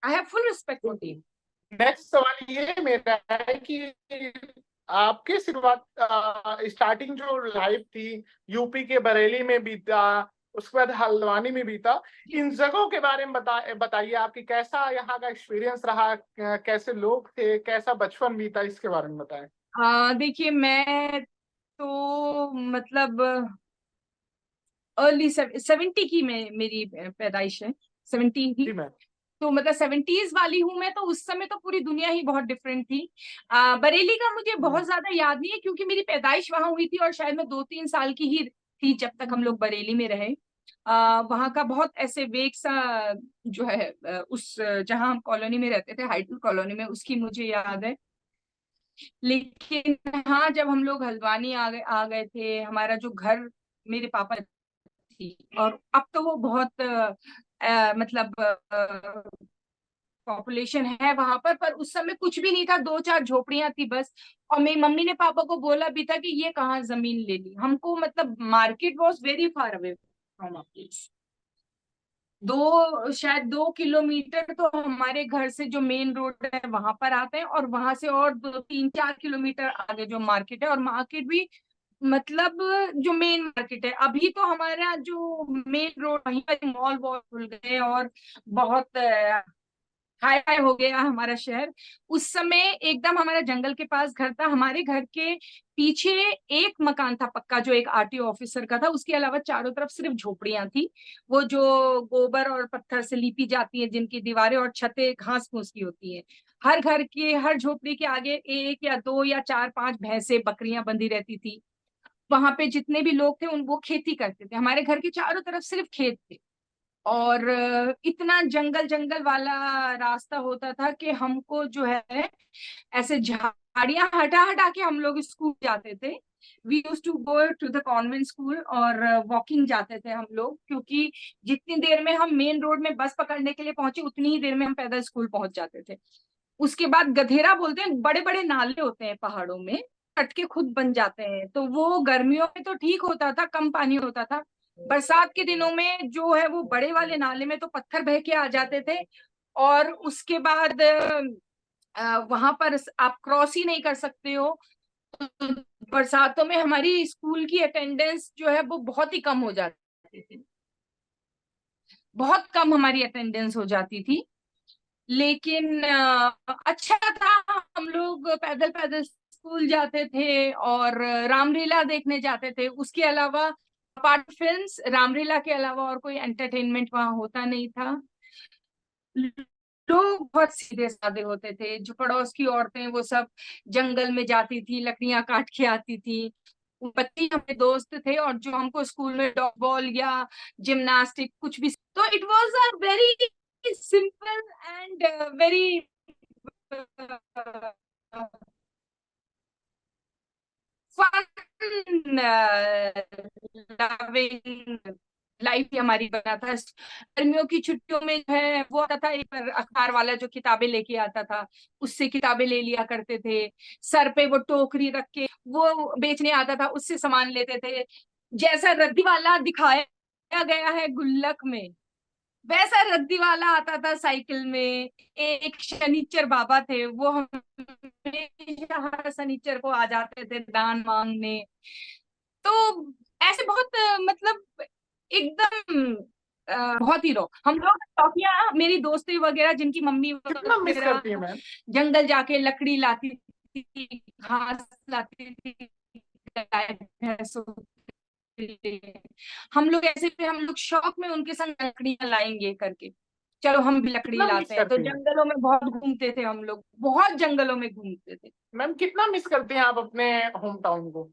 I have full respect for बिल्कुल। टीवी। नेक्स्ट सवाल ये मेरा है कि आपके शुरुआत स्टार्टिंग जो लाइफ थी, यूपी के बरेली में बीता, उसके बाद हल्द्वानी में बीता, इन जगहों के बारे में बताइए, आपकी कैसा यहाँ का एक्सपीरियंस रहा, कैसे लोग थे, कैसा बचपन बीता, इसके बारे में बताएं। देखिए मैं तो मतलब अर्ली 70 की मेरी पैदाइश है, 70 की। जी मैम। तो मतलब 70s वाली हूँ मैं, तो उस समय तो पूरी दुनिया ही बहुत डिफरेंट थी। बरेली का मुझे बहुत ज्यादा याद नहीं है क्योंकि मेरी पैदाइश वहां हुई थी, और शायद मैं 2-3 साल की ही थी जब तक हम लोग बरेली में रहे। वहां का बहुत ऐसे वेग सा जो है, उस जहां हम कॉलोनी में रहते थे, हाईटेक कॉलोनी में, उसकी मुझे याद है। लेकिन हाँ, जब हम लोग हल्द्वानी आ गए थे, हमारा जो घर, मेरे पापा थी, और अब तो वो बहुत मतलब पॉपुलेशन है वहां पर उस समय कुछ भी नहीं था, 2-4 झोपड़ियां थी बस। और मेरी मम्मी ने पापा को बोला भी था कि ये कहाँ जमीन ले ली हमको, मतलब market was very far away from our place. शायद 2 किलोमीटर तो हमारे घर से जो मेन रोड है वहां पर आते हैं, और वहां से और 2-3-4 किलोमीटर आगे जो मार्केट है, और मार्केट भी मतलब जो मेन मार्केट है। अभी तो हमारा जो मेन रोड वहीं पर मॉल वॉल खुल गए और बहुत हाई फाई हो गया हमारा शहर। उस समय एकदम हमारा जंगल के पास घर था, हमारे घर के पीछे एक मकान था पक्का जो एक आरटीओ ऑफिसर का था, उसके अलावा चारों तरफ सिर्फ झोपड़ियां थी, वो जो गोबर और पत्थर से लीपी जाती है, जिनकी दीवारें और छतें घास फूस की होती है। हर घर के, हर झोपड़ी के आगे 1 या 2 या 4-5 भैंसे बकरियां बंधी रहती थी। वहां पे जितने भी लोग थे उन वो खेती करते थे, हमारे घर के चारों तरफ सिर्फ खेत थे। और इतना जंगल जंगल वाला रास्ता होता था कि हमको जो है ऐसे झाड़ियां हटा हटा के हम लोग स्कूल जाते थे। We use to go to the convent school, और वॉकिंग जाते थे हम लोग, क्योंकि जितनी देर में हम मेन रोड में बस पकड़ने के लिए पहुंचे उतनी ही देर में हम पैदल स्कूल पहुंच जाते थे। उसके बाद गधेरा बोलते हैं, बड़े बड़े नाले होते हैं पहाड़ों में, कट के खुद बन जाते हैं, तो वो गर्मियों में तो ठीक होता था, कम पानी होता था। बरसात के दिनों में जो है वो बड़े वाले नाले में तो पत्थर बह के आ जाते थे, और उसके बाद वहां पर आप क्रॉस ही नहीं कर सकते हो। तो बरसातों में हमारी स्कूल की अटेंडेंस जो है वो बहुत ही कम हो जाती थी, बहुत कम हमारी अटेंडेंस हो जाती थी। लेकिन अच्छा था, हम लोग पैदल पैदल स्कूल जाते थे और रामलीला देखने जाते थे। उसके अलावा अपार्ट फिल्म्स, रामलीला के अलावा और कोई एंटरटेनमेंट वहां होता नहीं था। लोग बहुत सीधे साधे होते थे। जो पड़ोस की औरतें वो सब जंगल में जाती थी, लकड़ियां काट के आती थी। वो बच्चे हमारे दोस्त थे, और जो हमको स्कूल में डॉग बॉल या जिम्नास्टिक कुछ भी, तो it was a very simple and very fun loving life ही हमारी बना था। गर्मियों की छुट्टियों में जो है वो आता था, एक अखबार वाला जो किताबें लेके आता था, उससे किताबें ले लिया करते थे। सर पे वो टोकरी रख के वो बेचने आता था, उससे सामान लेते थे। जैसा रद्दी वाला दिखाया गया है गुल्लक में, वैसा रद्दी वाला आता था साइकिल में। एक शनिचर बाबा थे, वो हमेशा हर शनिचर को आ जाते थे दान मांगने। तो ऐसे बहुत मतलब एकदम बहुत ही रो हम लोग टॉफियां, मेरी दोस्ती वगैरह जिनकी मम्मी कितना मिस वगैरह करती है मैम? जंगल जाके लकड़ी लाती थी, घास लाती थी, गाय भैंसों के लिए। हम लोग ऐसे भी, हम लोग शौक में उनके संग लकड़ियां लाएंगे करके, चलो हम भी लकड़ी कितना मिस लाते हैं। तो करती हैं? जंगलों में बहुत घूमते थे हम लोग, बहुत जंगलों में घूमते थे। मैम कितना मिस करते हैं आप अपने होम टाउन को?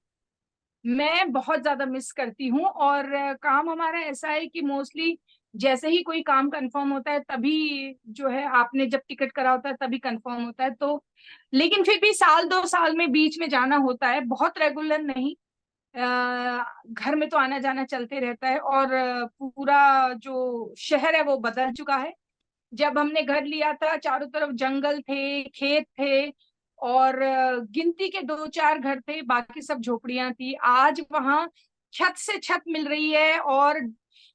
मैं बहुत ज्यादा मिस करती हूँ, और काम हमारा ऐसा है कि मोस्टली जैसे ही कोई काम कंफर्म होता है तभी जो है, आपने जब टिकट करा होता है तभी कंफर्म होता है। तो लेकिन फिर भी साल 2 साल में बीच में जाना होता है, बहुत रेगुलर नहीं। घर में तो आना जाना चलते रहता है, और पूरा जो शहर है वो बदल चुका है। जब हमने घर लिया था चारों तरफ जंगल थे, खेत थे, और गिनती के 2-4 घर थे, बाकी सब झोपड़ियां थी। आज वहां छत से छत मिल रही है, और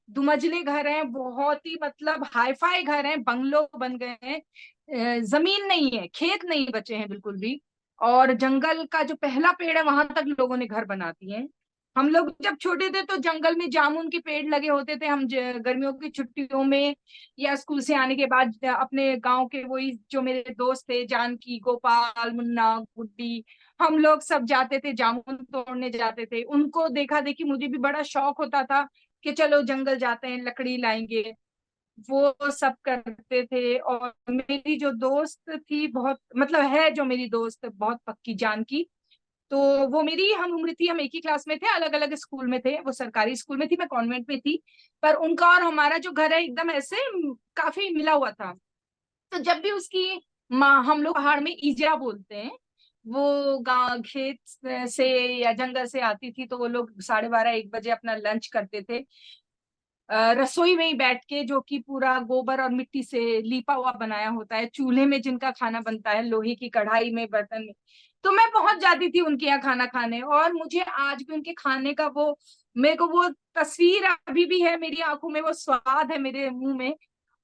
दुमंजले घर हैं, बहुत ही मतलब हाईफाई घर हैं, बंगलो बन गए हैं। जमीन नहीं है, खेत नहीं बचे हैं बिल्कुल भी। और जंगल का जो पहला पेड़ है वहां तक लोगों ने घर बना दिए हैं। हम लोग जब छोटे थे तो जंगल में जामुन के पेड़ लगे होते थे। हम गर्मियों की छुट्टियों में या स्कूल से आने के बाद अपने गांव के वही जो मेरे दोस्त थे, जानकी, गोपाल, मुन्ना, गुड्डी, हम लोग सब जाते थे, जामुन तोड़ने जाते थे। उनको देखा देखी मुझे भी बड़ा शौक होता था कि चलो जंगल जाते हैं, लकड़ी लाएंगे। वो सब करते थे। और मेरी जो दोस्त थी, बहुत मतलब है जो मेरी दोस्त बहुत पक्की, जानकी, तो वो मेरी हम उम्र थी, हम एक ही क्लास में थे, अलग अलग स्कूल में थे। वो सरकारी स्कूल में थी, मैं कॉन्वेंट में थी। पर उनका और हमारा जो घर है एकदम ऐसे काफी मिला हुआ था। तो जब भी उसकी माँ, हम लोग पहाड़ में ईजा बोलते हैं, वो गांव खेत से या जंगल से आती थी, तो वो लोग 12:30-1 बजे अपना लंच करते थे रसोई में ही बैठ के, जो कि पूरा गोबर और मिट्टी से लीपा हुआ बनाया होता है, चूल्हे में जिनका खाना बनता है, लोहे की कढ़ाई में, बर्तन में। तो मैं पहुंच जाती थी उनके यहाँ खाना खाने, और मुझे आज भी उनके खाने का वो, मेरे को वो तस्वीर अभी भी है मेरी आंखों में, वो स्वाद है मेरे मुंह में।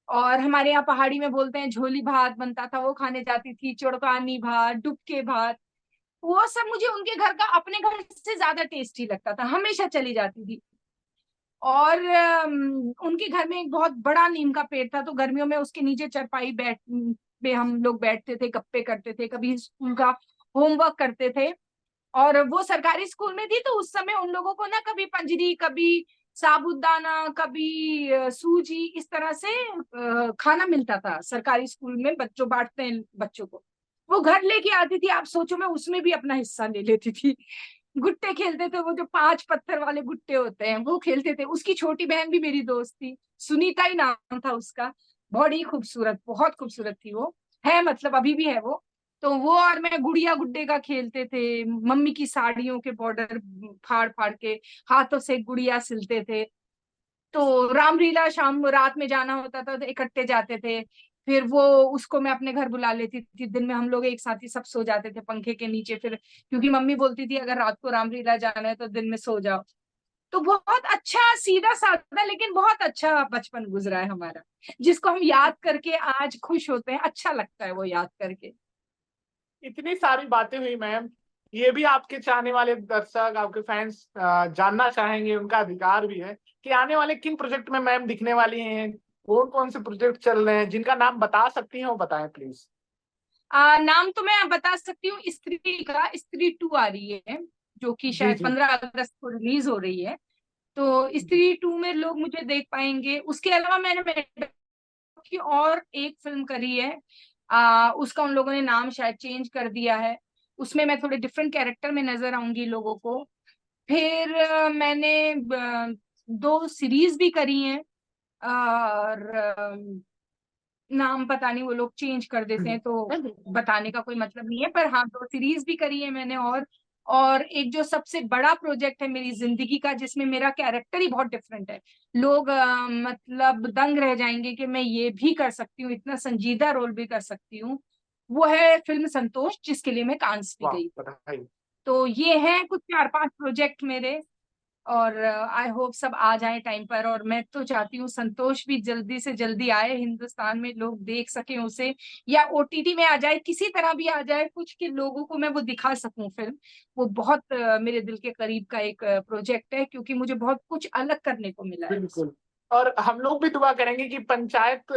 और हमारे यहाँ पहाड़ी में बोलते हैं झोली भात बनता था, वो खाने जाती थी, चुड़कानी भात, डुबके भात। वो सब मुझे उनके घर का अपने घर से ज्यादा टेस्टी लगता था, हमेशा चली जाती थी। और उनके घर में एक बहुत बड़ा नीम का पेड़ था, तो गर्मियों में उसके नीचे चरपाई बैठ पे हम लोग बैठते थे, गप्पे करते थे, कभी स्कूल का होमवर्क करते थे। और वो सरकारी स्कूल में थी, तो उस समय उन लोगों को ना कभी पंजरी, कभी साबूदाना, कभी सूजी, इस तरह से खाना मिलता था सरकारी स्कूल में, बच्चों बांटते हैं बच्चों को। वो घर लेके आती थी, आप सोचो, मैं उसमें भी अपना हिस्सा ले लेती थी। गुट्टे खेलते थे, वो जो 5 पत्थर वाले गुट्टे होते हैं वो खेलते थे। उसकी छोटी बहन भी मेरी दोस्त थी, सुनीता ही नाम था उसका। बड़ी खूबसूरत, बहुत खूबसूरत थी वो, है मतलब अभी भी है वो। तो वो और मैं गुड़िया गुड्डे का खेलते थे, मम्मी की साड़ियों के बॉर्डर फाड़ फाड़ के हाथों से गुड़िया सिलते थे। तो रामलीला शाम रात में जाना होता था तो इकट्ठे जाते थे। फिर वो, उसको मैं अपने घर बुला लेती थी, दिन में हम लोग एक साथ ही सब सो जाते थे पंखे के नीचे। फिर क्योंकि मम्मी बोलती थी अगर रात को रामलीला जाना है तो दिन में सो जाओ। तो बहुत अच्छा, सीधा साधा लेकिन बहुत अच्छा बचपन गुजरा है हमारा, जिसको हम याद करके आज खुश होते हैं, अच्छा लगता है वो याद करके। इतनी सारी बातें हुई मैम, ये भी आपके चाहने वाले दर्शक, आपके फैंस जानना चाहेंगे, उनका अधिकार भी है कि आने वाले किन प्रोजेक्ट में मैम दिखने वाली हैं, कौन कौन से प्रोजेक्ट चल रहे हैं, जिनका नाम बता सकती हैं वो बताएं प्लीज। नाम तो मैं बता सकती हूँ, स्त्री का स्त्री 2 आ रही है, जो कि जी शायद जी 15 अगस्त को रिलीज हो रही है। तो जी। स्त्री 2 में लोग मुझे देख पाएंगे। उसके अलावा मैंने की और एक फिल्म करी है, उसका उन लोगों ने नाम शायद चेंज कर दिया है। उसमें मैं थोड़े डिफरेंट कैरेक्टर में नजर आऊंगी लोगों को। फिर मैंने 2 सीरीज भी करी हैं, और नाम पता नहीं, वो लोग चेंज कर देते हैं तो बताने का कोई मतलब नहीं है, पर हाँ 2 सीरीज भी करी है मैंने। और एक जो सबसे बड़ा प्रोजेक्ट है मेरी जिंदगी का, जिसमें मेरा कैरेक्टर ही बहुत डिफरेंट है, लोग मतलब दंग रह जाएंगे कि मैं ये भी कर सकती हूँ, इतना संजीदा रोल भी कर सकती हूँ, वो है फिल्म संतोष, जिसके लिए मैं कांस भी वाह गई। बधाई। तो ये हैं कुछ 4-5 प्रोजेक्ट मेरे, और आई होप सब आ जाए टाइम पर। और मैं तो चाहती हूँ संतोष भी जल्दी से जल्दी आए हिंदुस्तान में, लोग देख सकें उसे, या ओटीटी में आ जाए, किसी तरह भी आ जाए कुछ, के लोगों को मैं वो दिखा सकूं फिल्म। वो बहुत मेरे दिल के करीब का एक प्रोजेक्ट है, क्योंकि मुझे बहुत कुछ अलग करने को मिला है उसमें। बिल्कुल। और हम लोग भी दुआ करेंगे कि पंचायत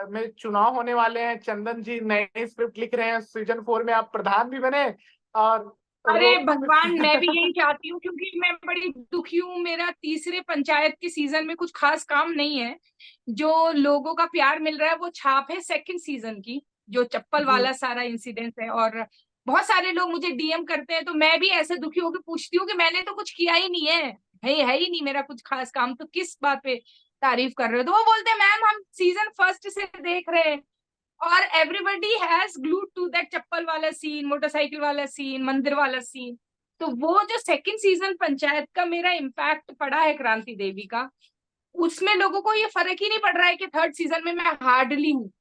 में चुनाव होने वाले हैं, चंदन जी नए स्क्रिप्ट लिख रहे हैं, सीजन 4 में आप प्रधान भी बने, और अरे रोमा भी भगवान, मैं भी यही चाहती हूँ, क्योंकि मैं बड़ी दुखी हूँ, मेरा तीसरे पंचायत के सीजन में कुछ खास काम नहीं है। जो लोगों का प्यार मिल रहा है वो छाप है सेकंड सीजन की, जो चप्पल जी वाला सारा इंसिडेंट है। और बहुत सारे लोग मुझे डीएम करते हैं, तो मैं भी ऐसे दुखी होकर पूछती हूँ कि मैंने तो कुछ किया ही नहीं है ही नहीं मेरा कुछ खास काम, तो किस बात पे तारीफ कर रहे हो। तो वो बोलते हैं मैम हम सीजन फर्स्ट से देख रहे हैं, और everybody has glued to that चप्पल वाला सीन, मोटरसाइकिल वाला सीन, मंदिर वाला सीन। तो वो जो सेकंड सीजन पंचायत का मेरा इम्पैक्ट पड़ा है क्रांति देवी का, उसमें लोगों को ये फर्क ही नहीं पड़ रहा है कि थर्ड सीजन में मैं हार्डली हूँ।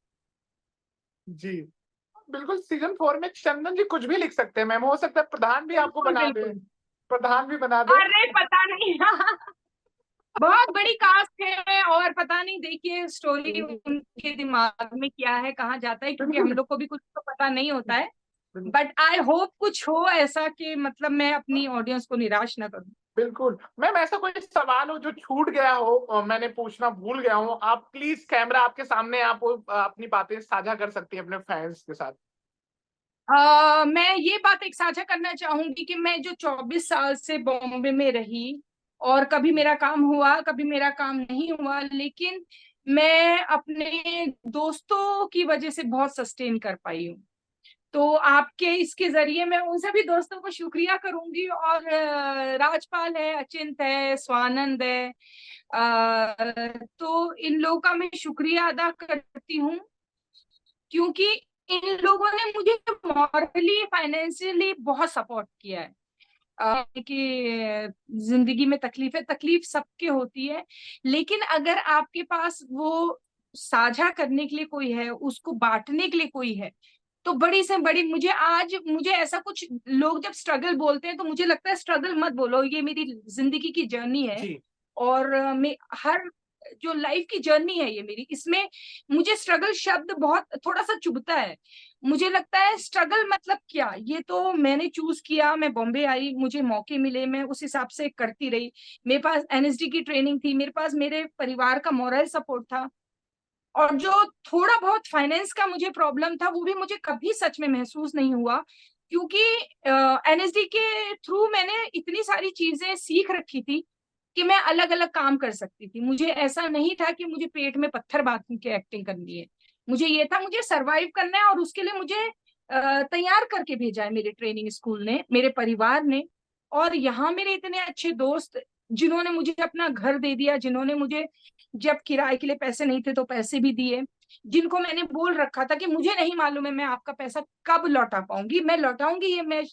जी। बिल्कुल, सीजन 4 में चंदन जी कुछ भी लिख सकते हैं मैम, हो सकता है प्रधान भी आपको बिल्कुल बना दे, बिल्कुल। प्रधान भी बना दे। अरे पता नहीं बहुत बड़ी कास्ट है, और पता नहीं, देखिए स्टोरी उनके दिमाग में क्या है, कहाँ जाता है, क्योंकि हम बिल्कुल लोग को भी कुछ तो पता नहीं होता है। बिल्कुल। बट आई होप कुछ हो ऐसा कि मतलब मैं अपनी ऑडियंस को निराश ना करूं। बिल्कुल मैम, ऐसा कोई सवाल हो जो छूट गया हो और मैंने पूछना भूल गया हूँ, आप प्लीज, कैमरा आपके सामने, आप अपनी बातें साझा कर सकती हैं अपने फैंस के साथ। मैं ये बात एक साझा करना चाहूंगी कि मैं जो 24 साल से बॉम्बे में रही, और कभी मेरा काम हुआ कभी मेरा काम नहीं हुआ, लेकिन मैं अपने दोस्तों की वजह से बहुत सस्टेन कर पाई हूँ। तो आपके इसके जरिए मैं उन सभी दोस्तों को शुक्रिया करूंगी, और राजपाल है, अचिंत है, स्वानंद है, तो इन लोगों का मैं शुक्रिया अदा करती हूँ, क्योंकि इन लोगों ने मुझे मॉरली फाइनेंशियली बहुत सपोर्ट किया है। कि जिंदगी में तकलीफ है, तकलीफ सबके होती है, लेकिन अगर आपके पास वो साझा करने के लिए कोई है, उसको बांटने के लिए कोई है, तो बड़ी से बड़ी, मुझे ऐसा कुछ, लोग जब स्ट्रगल बोलते हैं तो मुझे लगता है स्ट्रगल मत बोलो, ये मेरी जिंदगी की जर्नी है। जी और मैं हर जो लाइफ की जर्नी है ये मेरी, इसमें मुझे स्ट्रगल शब्द बहुत थोड़ा सा चुभता है। मुझे लगता है स्ट्रगल मतलब क्या, ये तो मैंने चूज किया, मैं बॉम्बे आई, मुझे मौके मिले, मैं उस हिसाब से करती रही। मेरे पास एनएसडी की ट्रेनिंग थी, मेरे पास मेरे परिवार का मॉरल सपोर्ट था, और जो थोड़ा बहुत फाइनेंस का मुझे प्रॉब्लम था, वो भी मुझे कभी सच में महसूस नहीं हुआ, क्योंकि एनएसडी के थ्रू मैंने इतनी सारी चीजें सीख रखी थी कि मैं अलग अलग काम कर सकती थी। मुझे ऐसा नहीं था कि मुझे पेट में पत्थर बांध के एक्टिंग करनी है, मुझे ये था मुझे सरवाइव करना है, और उसके लिए मुझे तैयार करके भेजा है मेरे ट्रेनिंग स्कूल ने, मेरे परिवार ने। और यहाँ मेरे इतने अच्छे दोस्त, जिन्होंने मुझे अपना घर दे दिया, जिन्होंने मुझे जब किराए के लिए पैसे नहीं थे तो पैसे भी दिए, जिनको मैंने बोल रखा था कि मुझे नहीं मालूम है मैं आपका पैसा कब लौटा पाऊंगी, मैं लौटाऊंगी, ये मैं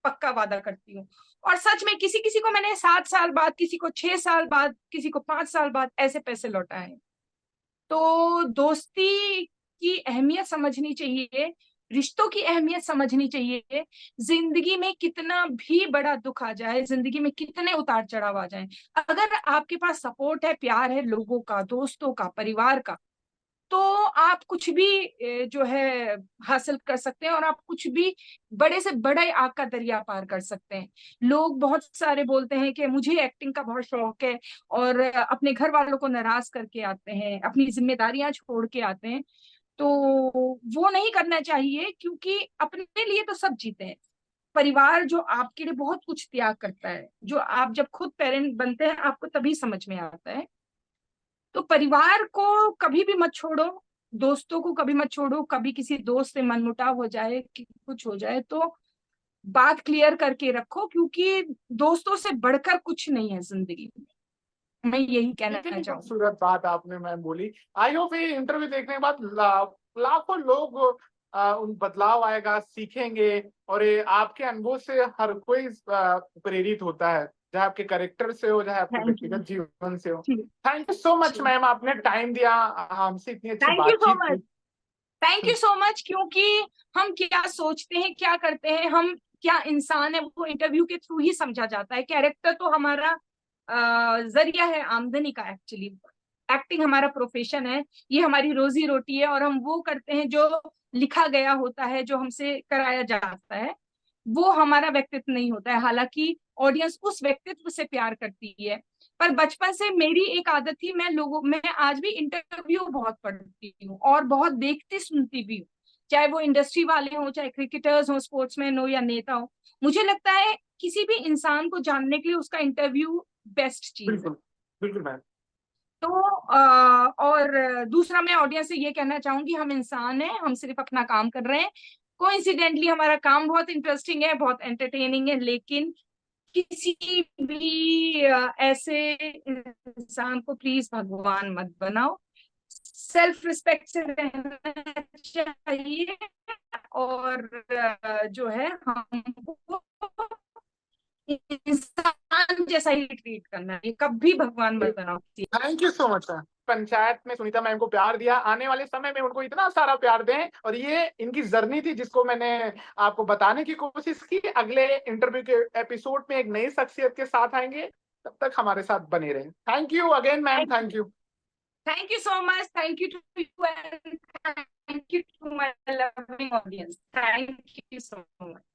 पक्का वादा करती हूँ। और सच में किसी किसी को मैंने 7 साल बाद, किसी को 6 साल बाद, किसी को 5 साल बाद ऐसे पैसे लौटाए। तो दोस्ती की अहमियत समझनी चाहिए, रिश्तों की अहमियत समझनी चाहिए। जिंदगी में कितना भी बड़ा दुख आ जाए, जिंदगी में कितने उतार चढ़ाव आ जाए, अगर आपके पास सपोर्ट है, प्यार है लोगों का, दोस्तों का, परिवार का, तो आप कुछ भी जो है हासिल कर सकते हैं, और आप कुछ भी बड़े से बड़ा आग का दरिया पार कर सकते हैं। लोग बहुत सारे बोलते हैं कि मुझे एक्टिंग का बहुत शौक है, और अपने घर वालों को नाराज करके आते हैं, अपनी जिम्मेदारियां छोड़ के आते हैं। तो वो नहीं करना चाहिए, क्योंकि अपने लिए तो सब जीते हैं। परिवार जो आपके लिए बहुत कुछ त्याग करता है, जो आप जब खुद पेरेंट बनते हैं आपको तभी समझ में आता है। तो परिवार को कभी भी मत छोड़ो, दोस्तों को कभी मत छोड़ो। कभी किसी दोस्त से मनमुटाव हो जाए कि कुछ हो जाए तो बात क्लियर करके रखो, क्योंकि दोस्तों से बढ़कर कुछ नहीं है जिंदगी में। मैं यही कहना इतनी चाहूंगी। खूबसूरत बात आपने मैम बोली। आई होप ये इंटरव्यू देखने के बाद लाखों लोग उन बदलाव आएगा, सीखेंगे। और ये आपके अनुभव से हर कोई प्रेरित होता है, चाहे आपके कैरेक्टर से हो, चाहे आपके थैंक यू। व्यक्तिगत जीवन से हो। जी। थैंक यू सो मच जी। मैम, आपने टाइम दिया, हमसे इतनी अच्छी थैंक यू सो बातचीत मच। की। थैंक यू सो मच, क्योंकि हम क्या सोचते हैं, क्या करते हैं, हम क्या इंसान है, वो इंटरव्यू के थ्रू ही समझा जाता है। कैरेक्टर तो हमारा जरिया है आमदनी का। एक्चुअली एक्टिंग हमारा प्रोफेशन है, ये हमारी रोजी रोटी है, और हम वो करते हैं जो लिखा गया होता है, जो हमसे कराया जाता है। वो हमारा व्यक्तित्व नहीं होता है। हालांकि ऑडियंस उस व्यक्तित्व से प्यार करती है। पर बचपन से मेरी एक आदत थी, मैं आज भी इंटरव्यू बहुत पढ़ती हूँ और बहुत देखती सुनती भी हूँ। चाहे वो इंडस्ट्री वाले हों, चाहे क्रिकेटर्स हों, स्पोर्ट्समैन हो या नेता हो, मुझे लगता है किसी भी इंसान को जानने के लिए उसका इंटरव्यू बेस्ट चीज है। बिल्कुल बिल्कुल मैम। तो और दूसरा, मैं ऑडियंस से ये कहना चाहूंगी, हम इंसान हैं, हम सिर्फ अपना काम कर रहे हैं। कोइंसिडेंटली हमारा काम बहुत इंटरेस्टिंग है, बहुत एंटरटेनिंग है, लेकिन किसी भी ऐसे इंसान को प्लीज भगवान मत बनाओ। सेल्फ रिस्पेक्ट से रहना चाहिए, और जो है हमको इंसान जैसा ही ट्रीट करना है, कभी भगवान मत बनाओ। Thank you so much ma'am. Panchayat में सुनीता मैम को प्यार दिया, आने वाले समय में उनको इतना सारा प्यार दें। और ये इनकी जर्नी थी जिसको मैंने आपको बताने की कोशिश की। अगले इंटरव्यू के एपिसोड में एक नई शख्सियत के साथ आएंगे, तब तक हमारे साथ बने रहें। Thank you again ma'am, thank you. Thank you so much. Thank you to you, and thank you to my loving audience. Thank you so much.